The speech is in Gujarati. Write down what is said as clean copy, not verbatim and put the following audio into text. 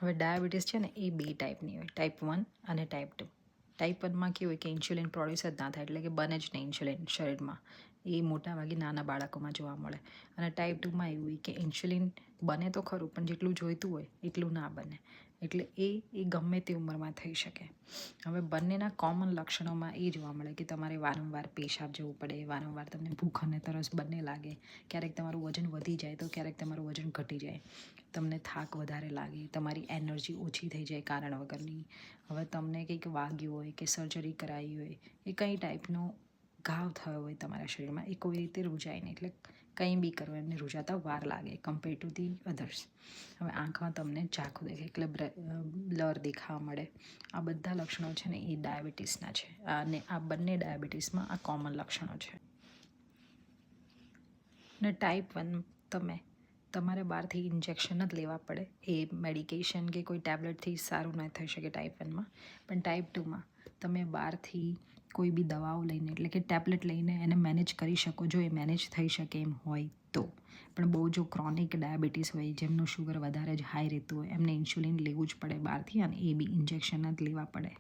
હવે ડાયાબિટીસ છે ને એ 2 ટાઈપની હોય, ટાઈપ 1 અને ટાઈપ 2. ટાઈપ 1માં કેવું હોય કે ઇન્સ્યુલિન પ્રોડ્યુસ જ ના થાય, એટલે કે બને જ નહીં ઇન્સ્યુલિન શરીરમાં. એ મોટાભાગે નાના બાળકોમાં જોવા મળે. અને ટાઈપ 2માં એવું હોય કે ઇન્સ્યુલિન બને તો ખરું, પણ જેટલું જોઈતું હોય એટલું ના બને. એટલે એ ગમે તે ઉંમરમાં થઈ શકે. હવે બંનેના કોમન લક્ષણોમાં એ જોવા મળે કે તમારે વારંવાર પેશાબ જવું પડે, વારંવાર તમને ભૂખ અને તરસ બંને લાગે, ક્યારેક તમારું વજન વધી જાય તો ક્યારેક તમારું વજન ઘટી જાય, તમને થાક વધારે લાગે, તમારી એનર્જી ઓછી થઈ જાય કારણ વગરની. હવે તમને કંઈક વાગ્યું હોય કે સર્જરી કરાવી હોય, એ કઈ ટાઈપનો ઘાવ થયો હોય તમારા શરીરમાં, એ કોઈ રીતે રૂજાય નહીં. એટલે કંઈ બી કરો એમને રૂજાતા વાર લાગે કમ્પેર ટુ ધી અધર્સ. હવે આંખમાં તમને ઝાંખું દેખાય, એટલે બ્લર દેખાવા મળે. આ બધા લક્ષણો છે ને એ ડાયાબિટીસના છે, અને આ બંને ડાયાબિટીસમાં આ કોમન લક્ષણો છે. ને ટાઈપ 1 તમારે બહારથી ઇન્જેક્શન જ લેવા પડે, એ મેડિકેશન કે કોઈ ટેબ્લેટથી સારું ન થઈ શકે ટાઈપ 1માં. પણ ટાઈપ 2માં તમે બહારથી કોઈ બી દવાઓ લઈને, એટલે કે ટેબ્લેટ લઈને એને મેનેજ કરી શકો, જો એ મેનેજ થઈ શકે એમ હોય તો. પણ બહુ જો ક્રોનિક ડાયાબિટીસ હોય, જેમનું શુગર વધારે જ હાઈ રહેતું હોય, એમને ઇન્સ્યુલિન લેવું જ પડે બહારથી, અને એ બી ઇન્જેક્શન જ લેવા પડે.